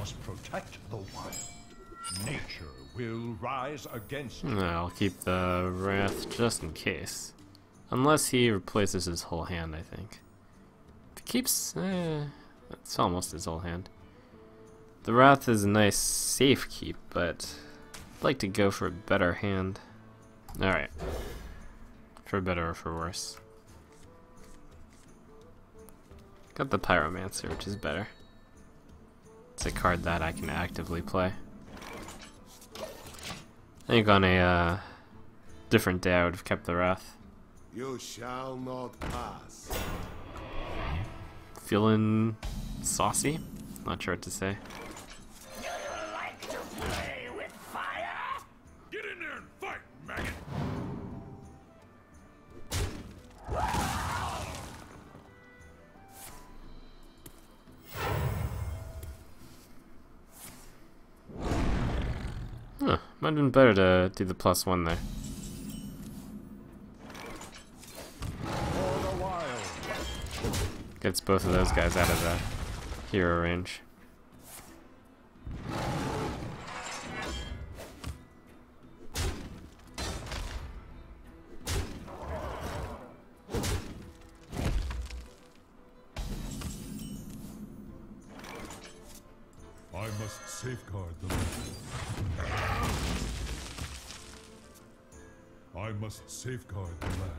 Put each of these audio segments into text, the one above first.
must protect the wild. Nature will rise against you. I'll keep the Wrath just in case. Unless he replaces his whole hand, I think. If he keeps... it's almost his whole hand. The Wrath is a nice safe keep, but I'd like to go for a better hand. Alright. For better or for worse. Got the Pyromancer, which is better. It's a card that I can actively play. I think on a different day I would have kept the Wrath. You shall not pass. Feeling saucy? Not sure what to say. Do you like to play with fire? Get in there and fight, maggot! Huh, might have been better to do the +1 there. Gets both of those guys out of the hero range. I must safeguard the land. I must safeguard the land.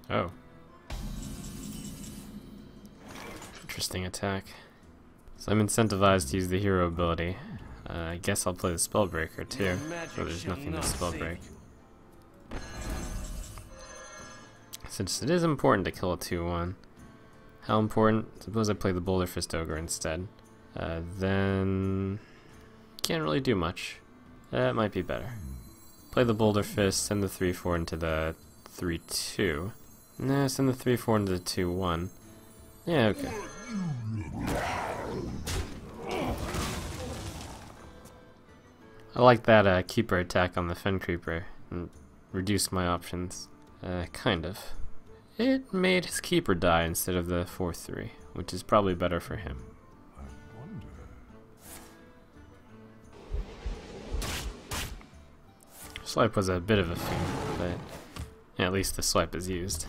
Oh. Interesting attack. So I'm incentivized to use the hero ability. I guess I'll play the Spellbreaker too, so there's nothing to Spellbreak. Since it is important to kill a 2-1. How important? Suppose I play the Boulder Fist Ogre instead. Then... can't really do much. That might be better. Play the Boulder Fist, send the 3-4 into the 3-2. Nah, send the 3-4 into the 2-1. Yeah, okay. I like that Keeper attack on the Fen Creeper, and reduced my options. Kind of. It made his Keeper die instead of the 4-3, which is probably better for him. I wonder. Swipe was a bit of a fiend, but yeah, at least the swipe is used.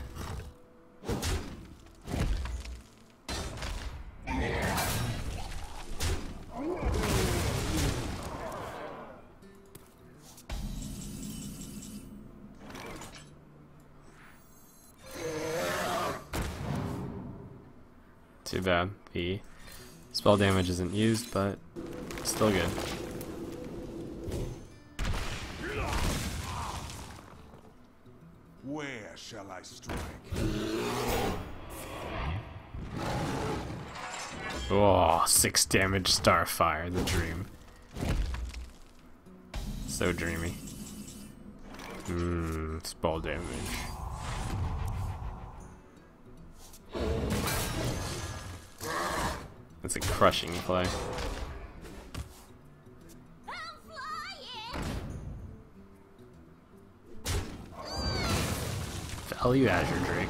Too bad. The spell damage isn't used, but still good. Where shall I strike? Oh, 6 damage Starfire, the dream. So dreamy. Spell damage. That's a crushing play. Value Azure Drake.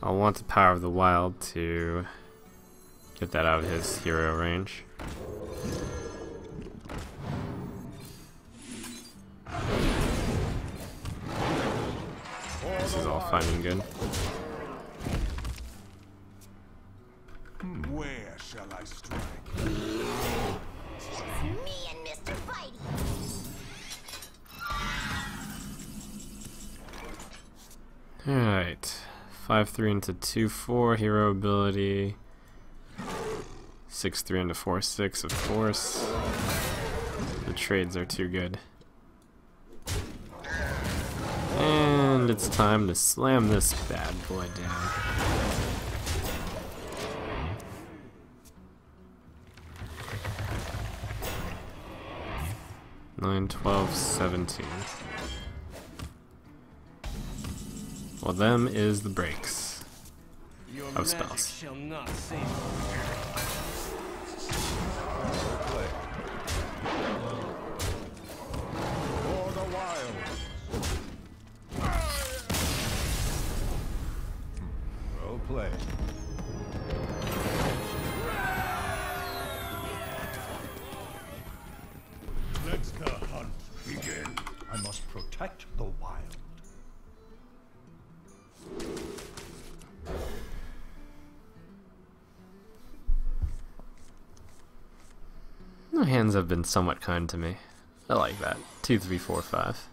I'll want the Power of the Wild to get that out of his hero range. This is all fine and good. Where shall I strike? It's me and Mr. Bitey. Alright. 5-3 into 2-4, hero ability. 6-3 into 4-6, of course. The trades are too good. And it's time to slam this bad boy down. 9, 12, 17. Well, them is the breaks of spells. Shall not save For the wild. Well played. Let the hunt begin. I must protect the wild. My hands have been somewhat kind to me. I like that. 2, 3, 4, 5.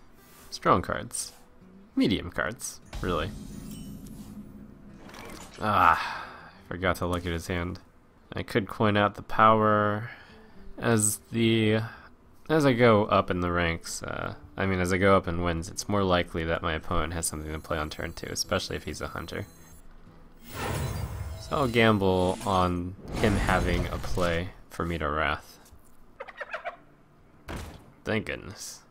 Strong cards. Medium cards, really. Ah, I forgot to look at his hand. I could point out the power as I go up in the ranks. As I go up in wins, it's more likely that my opponent has something to play on turn 2, especially if he's a hunter. So I'll gamble on him having a play for me to Wrath. Thank goodness.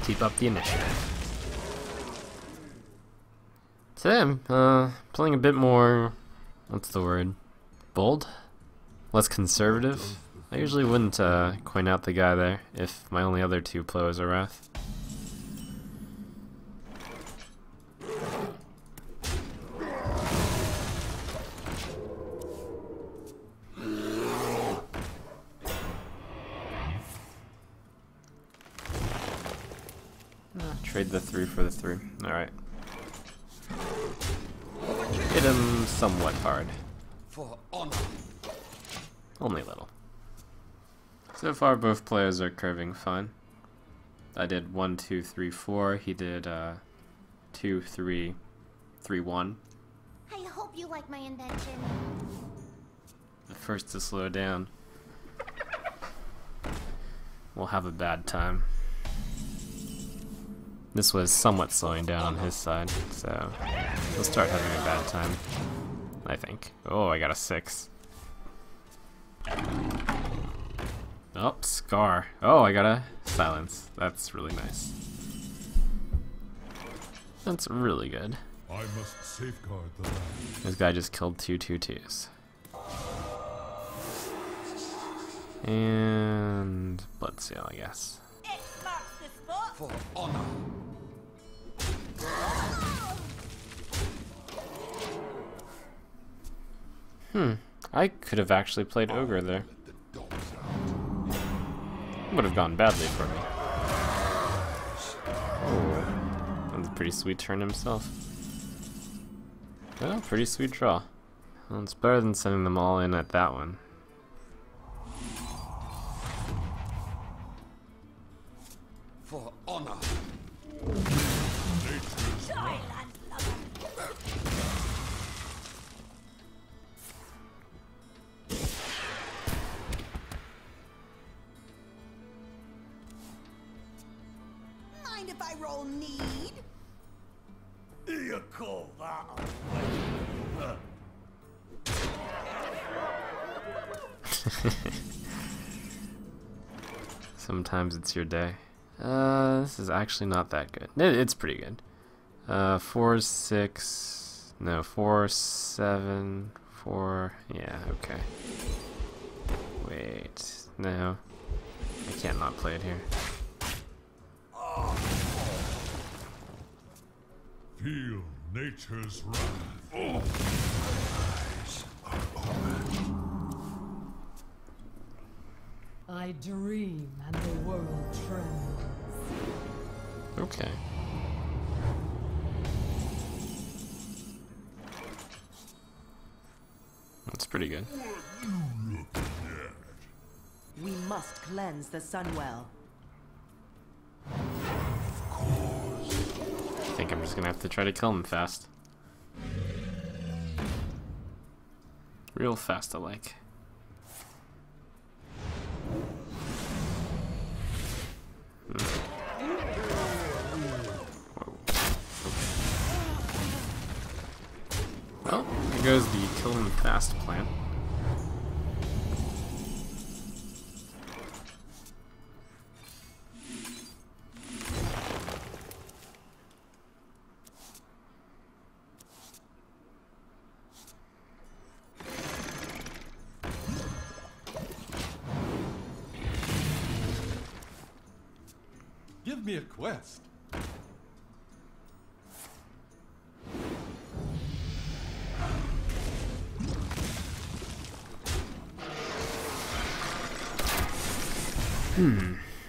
Keep up the initiative. Today I'm playing a bit more, what's the word, bold? Less conservative. I usually wouldn't coin out the guy there if my only other 2 players are Wrath. Trade the 3 for the 3. Alright. Hit him somewhat hard. For honor. Only a little. So far both players are curving fine. I did 1, 2, 3, 4. He did 2, 3, 3, 1. I hope you like my invention. The first to slow down will have a bad time. This was somewhat slowing down on his side, so he'll start having a bad time, I think. Oh, I got a 6. Oh, Scar. Oh, I got a Silence. That's really nice. That's really good. I must safeguard the land. This guy just killed 2 2/2s. And Bloodseal, I guess. X marks the spot. For honor. I could have actually played Ogre there. Would have gone badly for me. That was a pretty sweet turn himself. Oh, pretty sweet draw. Well, it's better than sending them all in at that one. For honor. Mind if I roll need? You call that Sometimes it's your day. This is actually not that good. It's pretty good. 4, 6, no, 4, 7, 4, yeah, okay. Wait, no. I can't not play it here. Feel nature's wrath. I dream and the world trembles. Okay. That's pretty good. We must cleanse the Sunwell. I think I'm just gonna have to try to kill him fast. Real fast, I like. Whoa. goes the kill him fast plan. Give me a quest.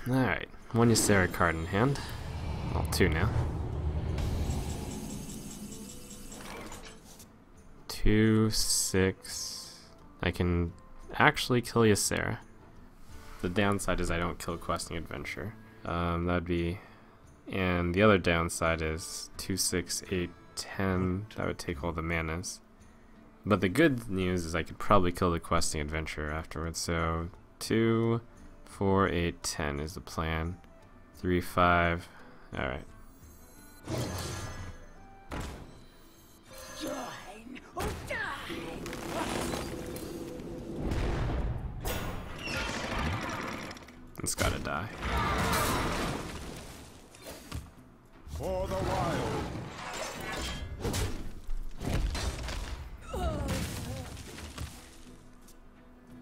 Alright, one Ysera card in hand. Well, two now. 2, 6. I can actually kill Ysera. The downside is I don't kill Questing Adventure. That'd be... And the other downside is 2, 6, 8, 10. That would take all the manas. But the good news is I could probably kill the Questing Adventure afterwards. So 2, 4, 8, 10 is the plan. 3, 5. Alright. Join or die. It's gotta die. For the wild.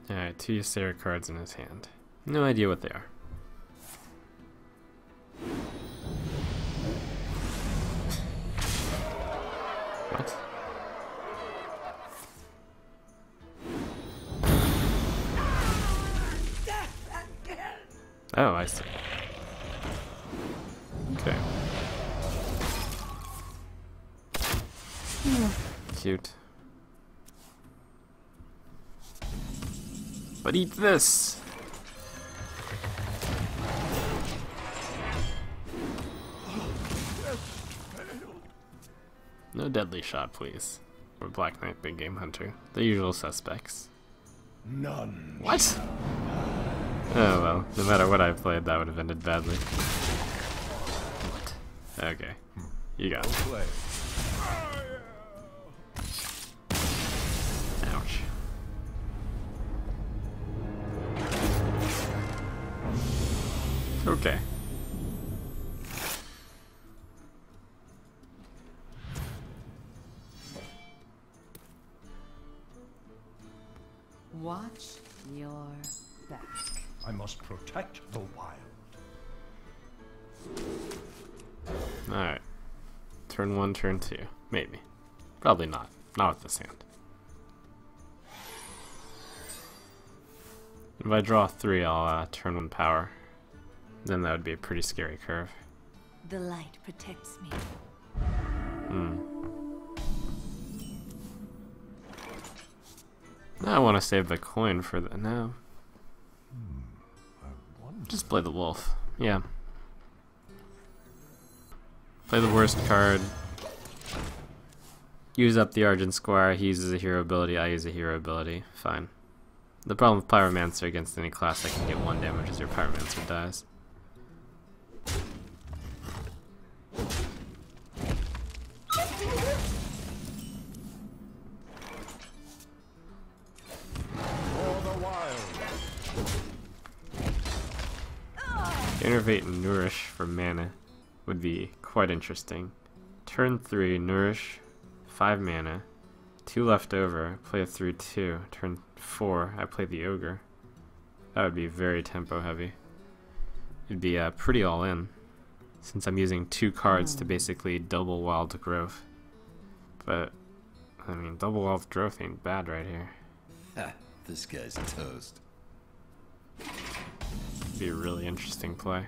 Alright, 2 Ysera cards in his hand. No idea what they are. What? Oh, I see. Okay. Cute. But eat this! No deadly shot, please. Or Black Knight, Big Game Hunter. The usual suspects. None. What? Oh well, no matter what I played, that would have ended badly. What? Okay. You got it. Play. Ouch. Okay. Watch your back. I must protect the wild. Alright. Turn 1, turn 2. Maybe. Probably not. Not with this hand. If I draw 3, I'll turn 1 power. Then that would be a pretty scary curve. The light protects me. I want to save the coin for the... No. I wonder. Just play the wolf. Yeah. Play the worst card. Use up the Argent Squire. He uses a hero ability. I use a hero ability. Fine. The problem with Pyromancer against any class that can get 1 damage is your Pyromancer dies. For the wild. Innervate and Nourish for mana would be quite interesting. Turn 3, Nourish, 5 mana, 2 left over, play a 3/2. Turn 4, I play the Ogre. That would be very tempo heavy. It'd be pretty all in, since I'm using 2 cards to basically double Wild Growth. But, I mean, double Wild Growth ain't bad right here. Ha, this guy's toast. Be a really interesting play.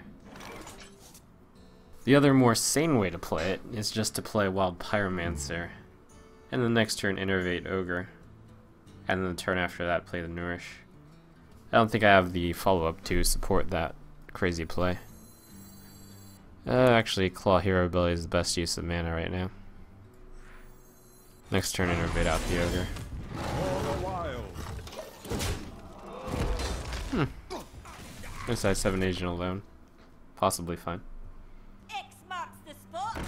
The other more sane way to play it is just to play Wild Pyromancer, and the next turn Innervate Ogre, and then the turn after that play the Nourish. I don't think I have the follow-up to support that crazy play. Actually, Claw Hero ability is the best use of mana right now. Next turn Innervate out the Ogre. For the wild. No size 7 agent alone. Possibly fine. X marks the spot.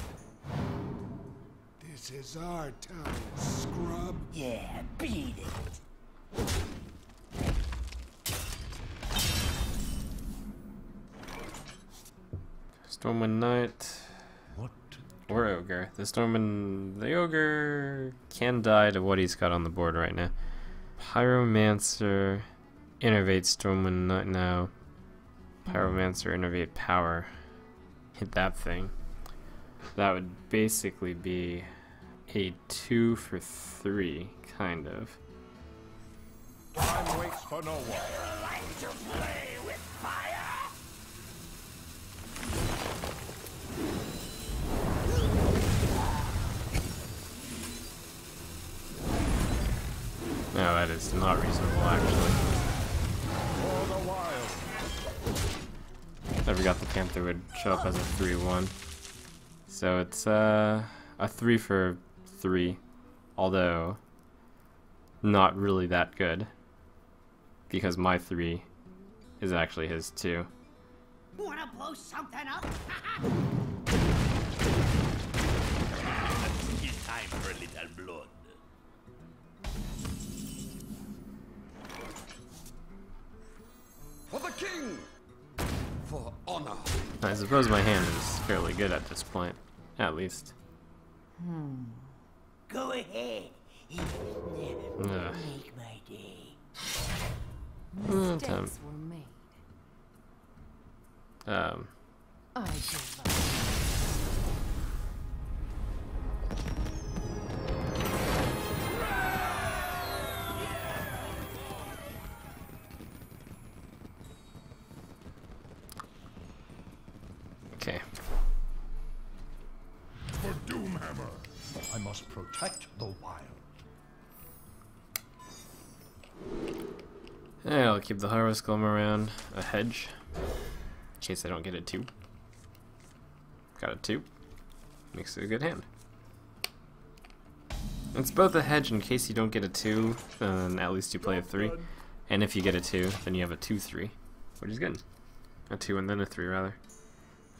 This This is our time, scrub. Yeah, beat it. Stormwind Knight. What? Or Ogre. The Ogre can die to what he's got on the board right now. Pyromancer. Innervate Stormwind Knight now. Pyromancer, Innervate Power. Hit that thing. That would basically be a 2 for 3, kind of. Time waits for no one. Like to play with fire? No, that is not reasonable, actually. For the wild. Never got the Panther would show up as a 3-1. So it's a 3 for 3, although not really that good, because my 3 is actually his 2. Wanna blow something up? It's time for a little blood. For the king! For honor! I suppose my hand is fairly good at this point, at least. Go ahead. Ugh. Make my day. Time. Mistakes were made. I give up. Okay. For Doomhammer. I must protect the wild. Yeah, I'll keep the Harvest Golem around a hedge, in case I don't get a 2. Got a 2. Makes it a good hand. It's both a hedge in case you don't get a 2, then at least you play a 3. And if you get a 2, then you have a 2-3, which is good. A 2 and then a 3, rather.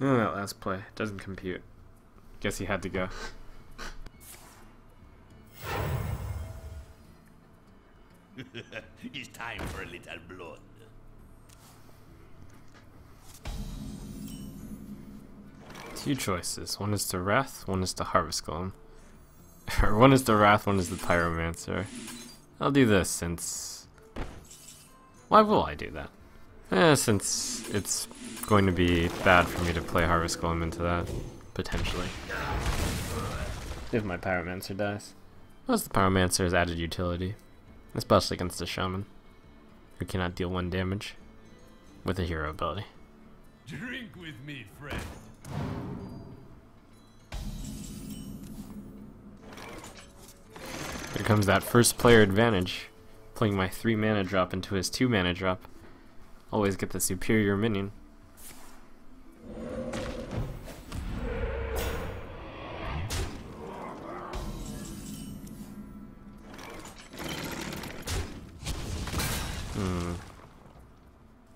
Oh, that last play doesn't compute. Guess he had to go. It's time for a little blood. Two choices. One is to Wrath, one is to Harvest Golem. Or one is to Wrath, one is the Pyromancer. I'll do this since... Why will I do that? Since it's going to be bad for me to play Harvest Golem into that, potentially. If my Pyromancer dies. Plus the Pyromancer's added utility, especially against a Shaman, who cannot deal 1 damage with a hero ability. Drink with me, friend. Here comes that first player advantage. Playing my 3 mana drop into his 2 mana drop. Always get the superior minion.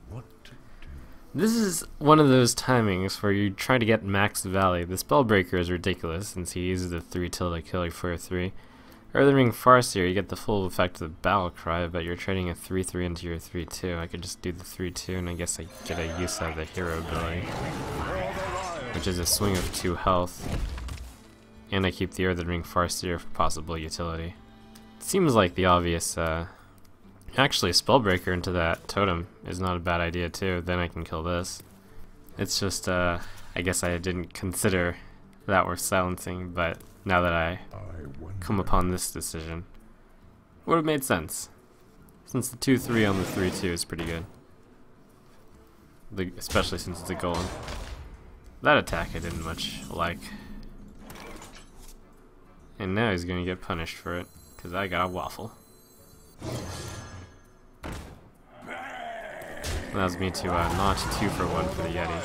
What to do? This is one of those timings where you try to get max value. The Spellbreaker is ridiculous since he uses the 3 till to kill you for a 3. Ring Farseer, you get the full effect of the Battle Cry, but you're trading a 3-3 into your 3-2. I could just do the 3-2 and I guess I get a use out of the hero ability, which is a swing of 2 health. And I keep the Ring Farseer for possible utility. It seems like the obvious, actually a Spellbreaker into that totem is not a bad idea too, then I can kill this. It's just, I guess I didn't consider that worth silencing, but now that I come upon this decision, would have made sense, since the 2-3 on the 3-2 is pretty good, especially since it's a golem. That attack I didn't much like, and now he's gonna get punished for it because I got a waffle. Allows me to notch 2 for 1 for the Yeti.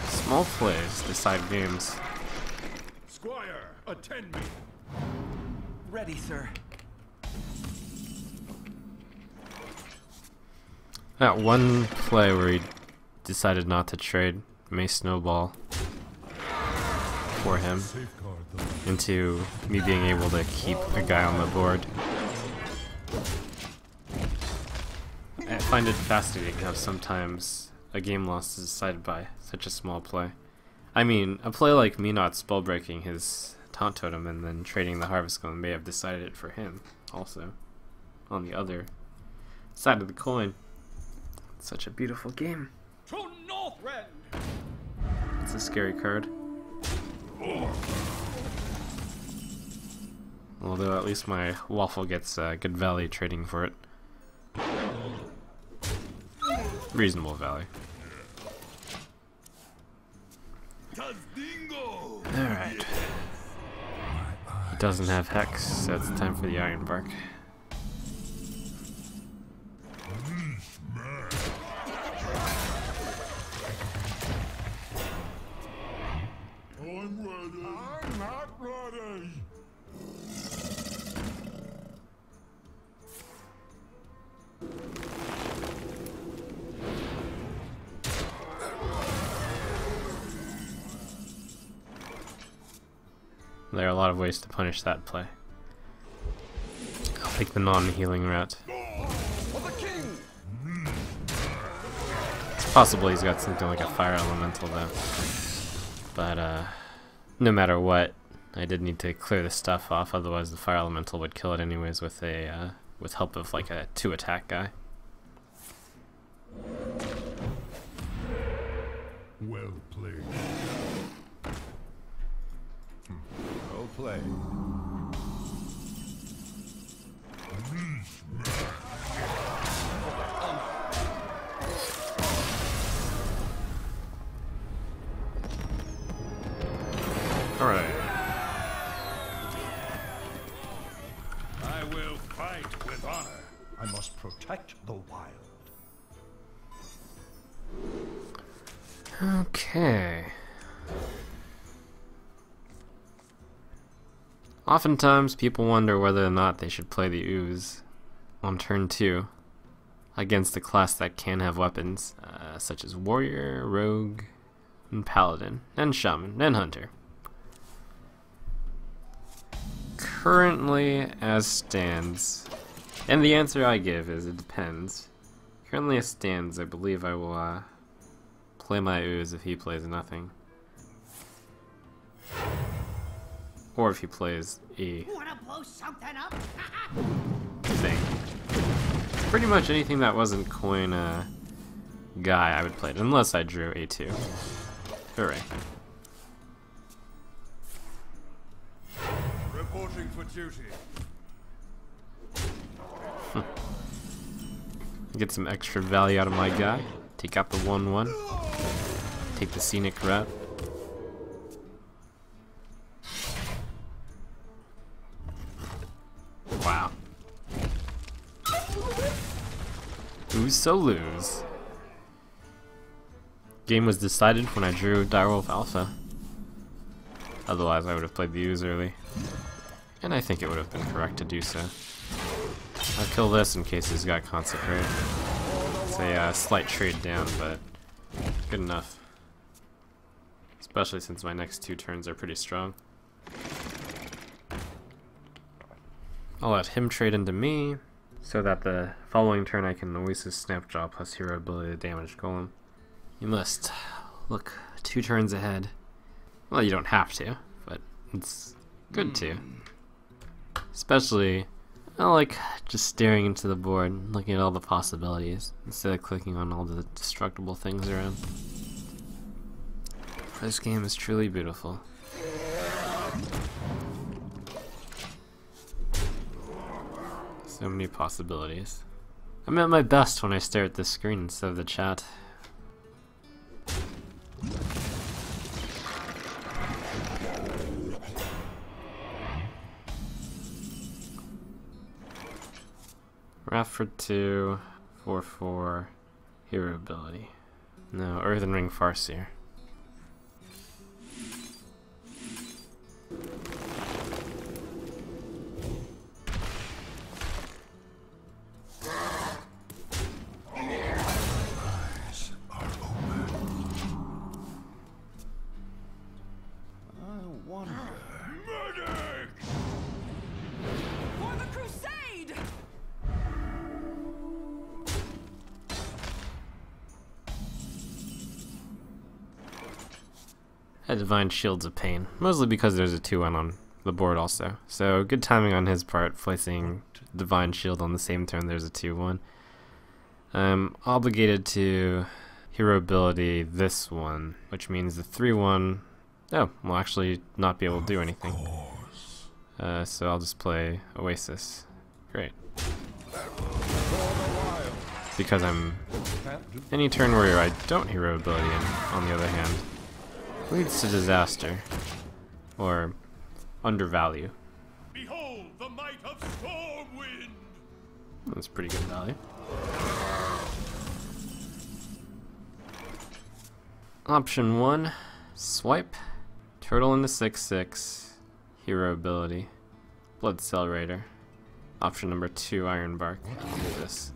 Small plays decide games. Squire, attend me. Ready, sir. That one play where he decided not to trade may snowball for him into me being able to keep a guy on the board. I find it fascinating how sometimes a game loss is decided by such a small play. I mean, a play like me not spellbreaking his taunt totem and then trading the harvest golem may have decided it for him also. On the other side of the coin. It's such a beautiful game. To Northrend! It's a scary card. Although at least my waffle gets good value trading for it. Reasonable value. Alright. He doesn't have Hex, so it's time for the Iron Bark. I'm ready. I'm not ready. There are a lot of ways to punish that play. I'll take the non-healing route. It's possible he's got something like a fire elemental though. But no matter what, I did need to clear the stuff off, otherwise the fire elemental would kill it anyways with a with help of like a 2 attack guy. Well played. Well played. Alright. I will fight with honor. I must protect the wild. Okay. Oftentimes people wonder whether or not they should play the Ooze on turn 2 against a class that can have weapons, such as Warrior, Rogue, and Paladin, and Shaman, and Hunter. Currently, as stands, and the answer I give is it depends. Currently as stands, I believe I will play my Ooze if he plays nothing. Or if he plays a Wanna blow something up? thing. Pretty much anything that wasn't coin guy I would play it, unless I drew A2. Hooray. Reporting for duty. Get some extra value out of my guy. Take out the 1/1. Take the scenic route. Wow. Ooze so lose. Game was decided when I drew Direwolf Alpha. Otherwise I would have played the Ooze early. And I think it would have been correct to do so. I'll kill this in case he's got Consecrate. It's a slight trade down, but good enough. Especially since my next 2 turns are pretty strong. I'll let him trade into me, so that the following turn I can always use Snapjaw plus hero ability to damage Golem. You must look 2 turns ahead. Well, you don't have to, but it's good to. Especially, I like just staring into the board and looking at all the possibilities, instead of clicking on all the destructible things around. This game is truly beautiful. So many possibilities. I'm at my best when I stare at this screen instead of the chat. Wrath for 2, 4/4, hero ability. No, Earthen Ring Farseer. That Divine Shield's a pain, mostly because there's a 2-1 on the board also. So good timing on his part, placing Divine Shield on the same turn there's a 2-1. I'm obligated to hero ability this one, which means the 3-1 will actually not be able to do anything. So I'll just play Oasis. Great. Because I'm any turn where I don't hero ability in, on the other hand, leads to disaster or undervalue. Behold the might of Stormwind! That's pretty good value. Option 1, swipe, turtle into 6/6, hero ability, blood accelerator. Option number 2, iron bark. I'll do this.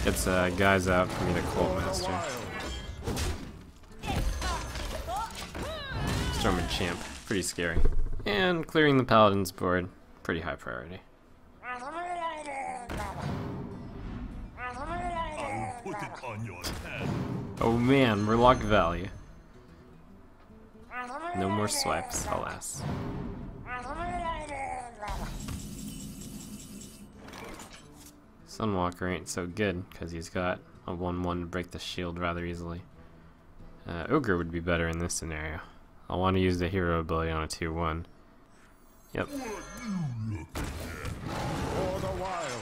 Gets guys out for me to Colt Master. Stormwind Champ, pretty scary. And clearing the Paladin's board, pretty high priority. Put it on your head. Oh man, Murloc value. No more swipes, alas. Sunwalker ain't so good, because he's got a 1-1 to break the shield rather easily. Ogre would be better in this scenario. I'll want to use the hero ability on a 2-1. Yep. For the wild.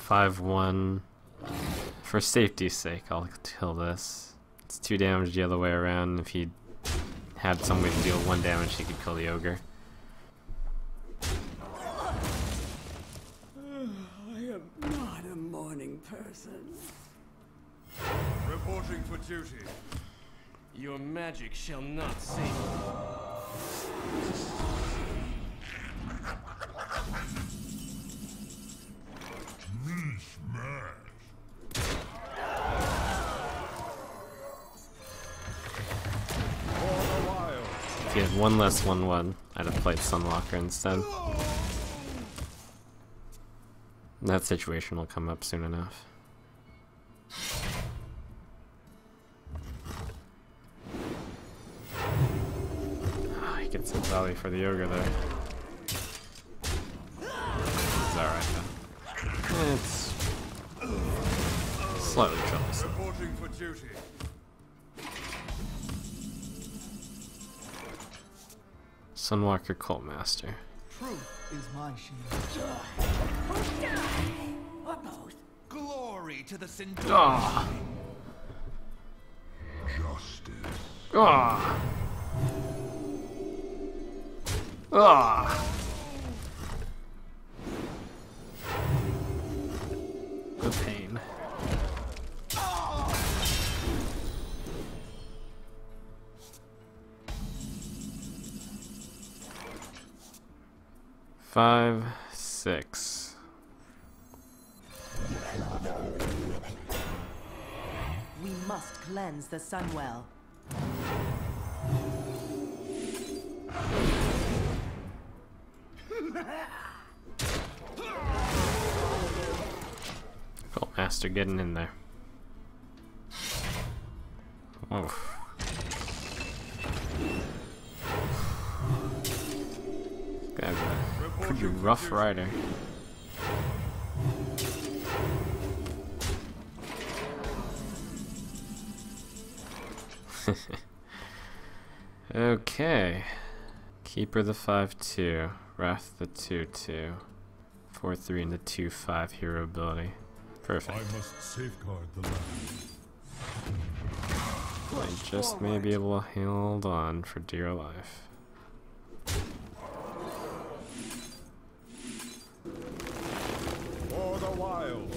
5-1. For safety's sake, I'll kill this. It's 2 damage the other way around. If he had some way to deal 1 damage, he could kill the ogre. I am not a morning person. Reporting for duty. Your magic shall not save me. If he had 1 less 1-1, I'd have played Sunwalker instead. That situation will come up soon enough. Oh, he gets some value for the ogre there. It's alright though. It's slightly troublesome. Reporting for duty. Sunwalker Cult Master. Truth is my shield. Glory to the Centaur. Ah! Justice. Ah! Ah! The pain. Five, 6. We must cleanse the Sunwell. Cult Master getting in there. Oh. Guy's a pretty rough rider. Okay. Keeper the 5-2. Wrath the 2-2. 4-3 and the 2-5 hero ability. Perfect. I must safeguard the land. I just may be able to hold on for dear life. For the wild.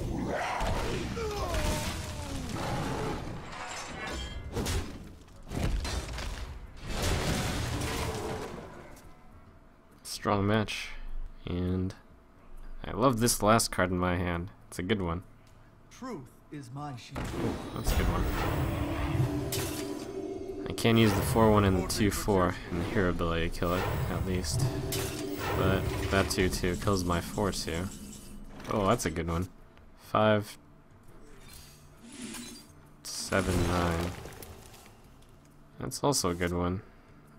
Strong match. And I love this last card in my hand. It's a good one. Truth is my shield. That's a good one. I can use the 4-1 and the 2-4 and the hero ability to kill it, at least. But that 2/2 kills my 4/2. Oh, that's a good one. 5, 7, 9. That's also a good one.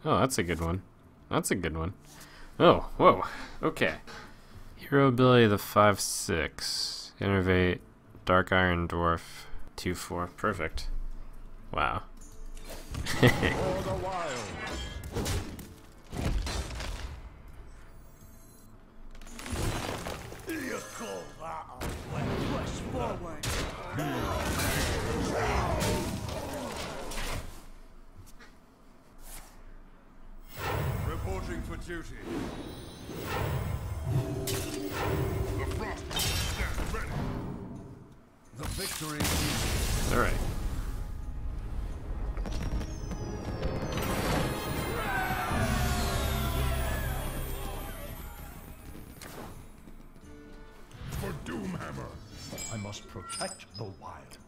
Oh, that's a good one. That's a good one. Oh, whoa. Okay. Hero ability the 5/6. Innervate, Dark Iron Dwarf, 2/4. Perfect. Wow. For the wild. You call that a Push forward. Reporting for duty. The front stand ready. The victory is Alright. For Doomhammer. I must protect the wild.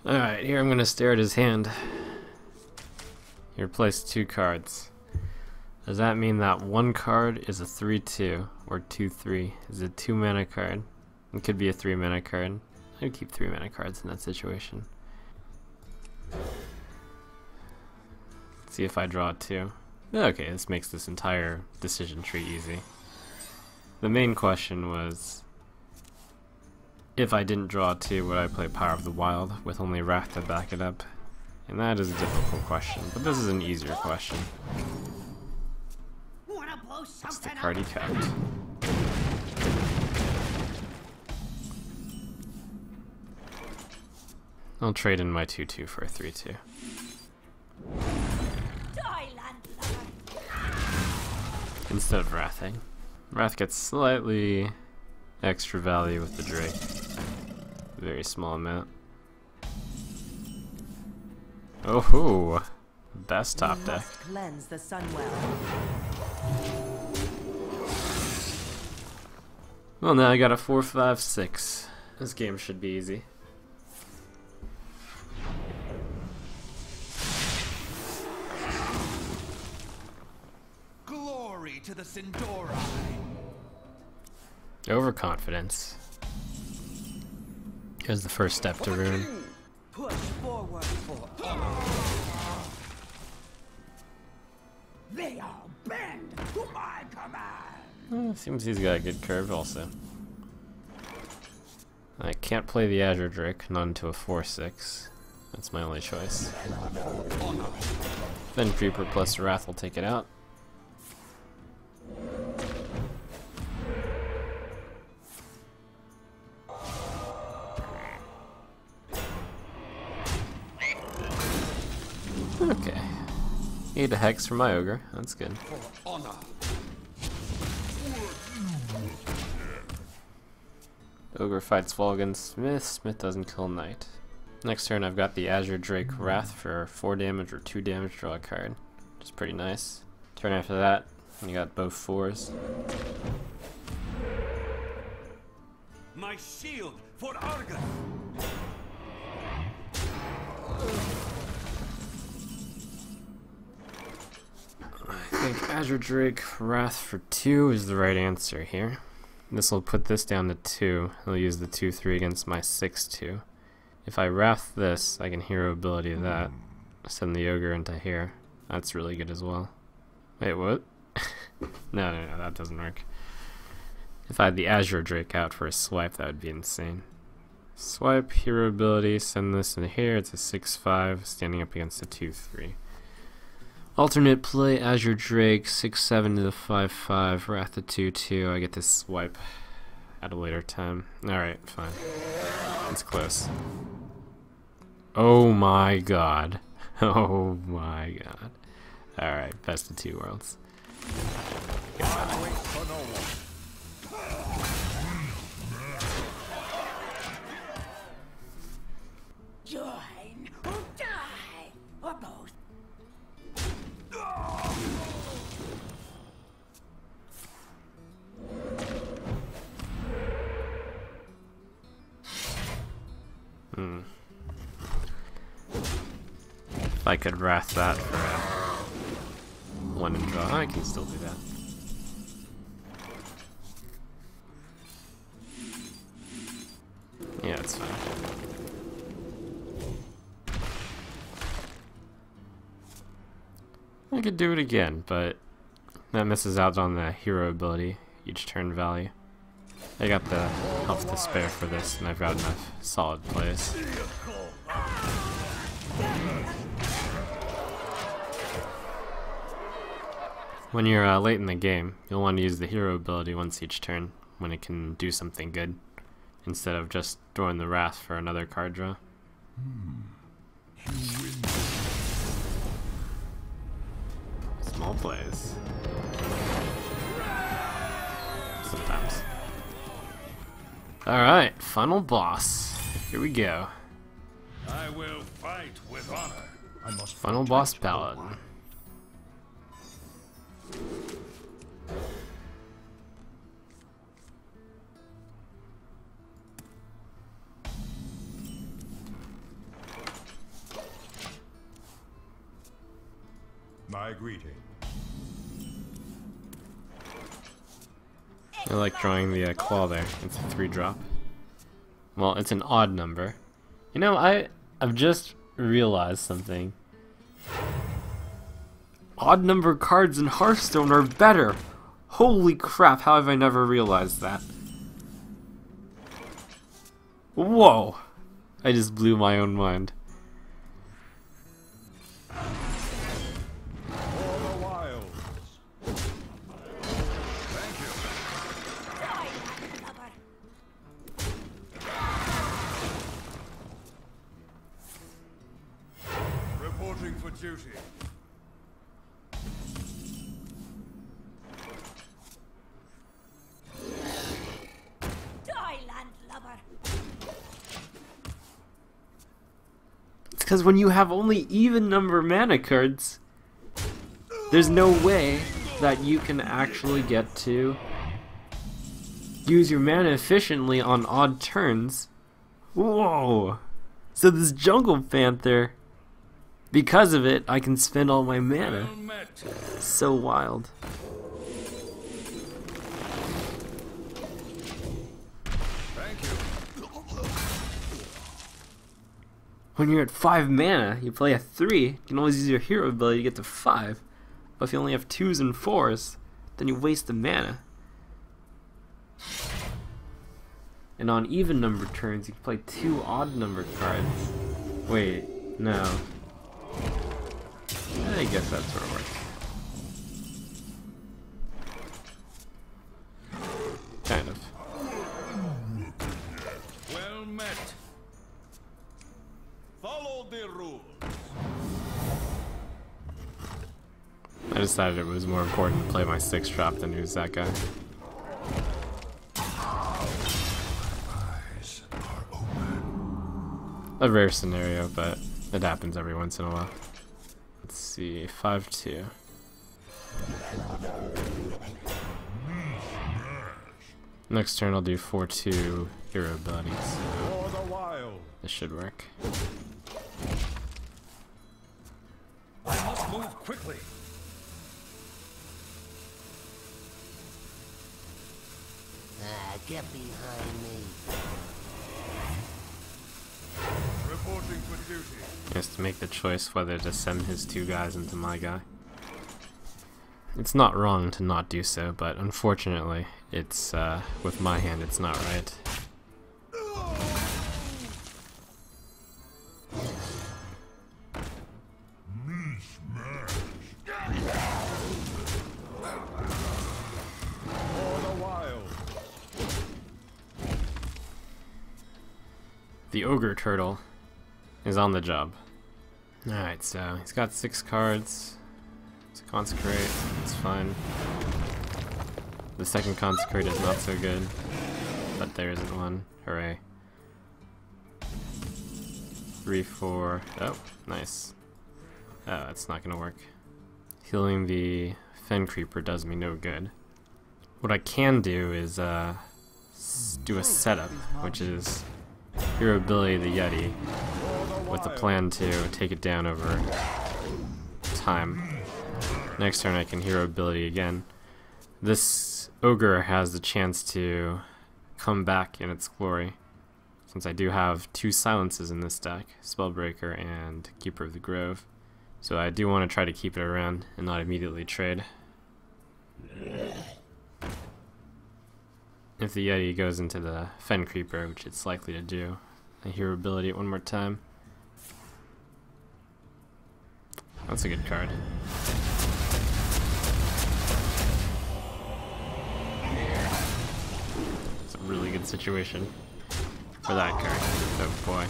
Alright, here I'm gonna stare at his hand. He replaced 2 cards. Does that mean that one card is a 3/2 or 2/3? Is it a 2 mana card? It could be a 3 mana card. I'd keep 3 mana cards in that situation. Let's see if I draw 2. Okay, this makes this entire decision tree easy. The main question was, if I didn't draw 2, would I play Power of the Wild with only Wrath to back it up? And that is a difficult question, but this is an easier question. wanna blow It's the something card he up? kept. I'll trade in my 2/2 for a 3/2. Die, landlubber. Instead of Wrathing. Wrath gets slightly extra value with the Drake. Very small amount. Oh, best top We deck. must cleanse the Sunwell. Well, now I got a 4, 5, 6. This game should be easy. Glory to the Sindori. Overconfidence. Here's the first step to ruin. Push forward. They all bend to my command. Seems he's got a good curve also. I can't play the Azure Drake, none to a 4/6. That's my only choice. Then Creeper plus Wrath will take it out. Okay. 8 a Hex for my Ogre, that's good. Ogre fights Volgan Smith, Smith doesn't kill Knight. Next turn I've got the Azure Drake Wrath for 4 damage or 2 damage, draw a card. Which is pretty nice. Turn after that, you got both 4s. My shield for Argus. I think Azure Drake Wrath for 2 is the right answer here. This will put this down to 2. I'll use the 2/3 against my 6/2. If I Wrath this, I can hero ability that. Send the Ogre into here. That's really good as well. Wait, what? No, that doesn't work. If I had the Azure Drake out for a swipe, that would be insane. Swipe, hero ability, send this in here. It's a 6/5, standing up against a 2/3. Alternate play, Azure Drake, 6/7 to the 5/5, Wrath to 2/2. I get to swipe at a later time. Alright, fine. It's close. Oh my god. Oh my god. Alright, best of 2 worlds. I wait for no one. Join or die, or both. If I could Wrath that for a 1 and draw, I can still do that. could do it again, but that misses out on the hero ability, each turn value. I got the health to spare for this, and I've got enough solid plays. When you're late in the game, you'll want to use the hero ability once each turn, when it can do something good, instead of just throwing the Wrath for another card draw. Small plays. Sometimes. Alright, final boss. Here we go. I will fight with honor. I must Final boss Paladin. My greeting. I like drawing the claw there. It's a 3-drop. Well, it's an odd number. You know, I've just realized something. Odd number cards in Hearthstone are better! Holy crap, how have I never realized that? Whoa! I just blew my own mind. Reporting for duty. Die, landlubber. It's because when you have only even number mana cards, there's no way that you can actually get to use your mana efficiently on odd turns. Whoa! So this Jungle Panther, because of it, I can spend all my mana. Well met. So wild. Thank you. When you're at 5 mana, you play a 3, you can always use your hero ability to get to 5. But if you only have 2s and 4s, then you waste the mana. And on even number turns, you can play 2 odd number cards. Wait, no. I guess that sort of works. Kind of. Well met. Follow the rules. I decided it was more important to play my 6-drop than use that guy. Eyes are open. A rare scenario, but it happens every once in a while. Let's see, 5-2. Next turn I'll do 4-2 hero abilities. For the wild. This should work. I must move quickly. Get behind me. Reporting for duty. He has to make the choice whether to send his 2 guys into my guy. It's not wrong to not do so, but unfortunately, it's with my hand it's not right. For the wild. The Ogre Turtle is on the job. Alright, so he's got 6 cards. It's a Consecrate, it's fine. The second Consecrate is not so good, but there isn't one. Hooray. 3, 4. Oh, nice. Oh, that's not gonna work. Healing the Fen Creeper does me no good. What I can do is do a setup, which is hero ability the Yeti, with the plan to take it down over time. Next turn I can hero ability again. This Ogre has the chance to come back in its glory, since I do have 2 silences in this deck, Spellbreaker and Keeper of the Grove. So I do want to try to keep it around and not immediately trade. If the Yeti goes into the Fen Creeper, which it's likely to do, I hear ability it one more time. That's a good card. It's a really good situation for that card. Oh boy.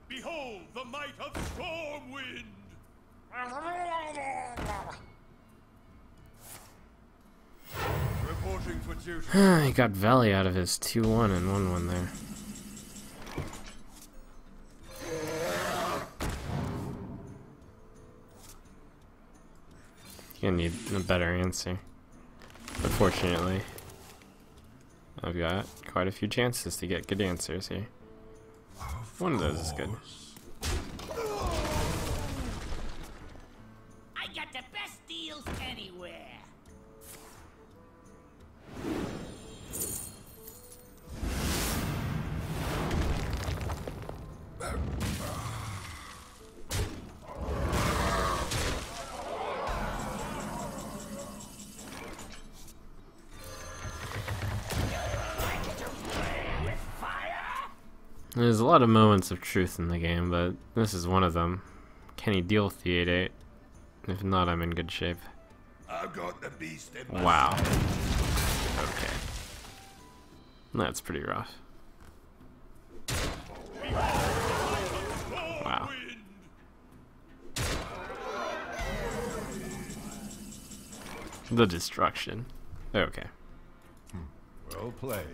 Behold the might of Stormwind! Reporting for duty. He got Valley out of his 2-1 and 1-1 there. Gonna need a better answer. But fortunately, I've got quite a few chances to get good answers here. One of those is good. I got the best deals anywhere. There's a lot of moments of truth in the game, but this is one of them. Can he deal with the 8-8? If not, I'm in good shape. I've got the beast in my Wow. Okay. That's pretty rough. Wow. The destruction. Okay. Well played.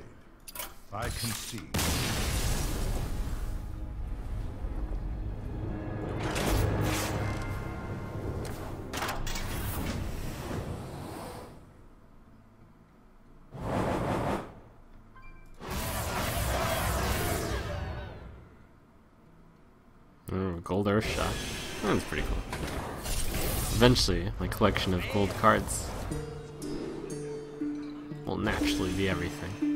I concede. Ooh, gold Earth Shot. That's pretty cool. Eventually, my collection of gold cards will naturally be everything.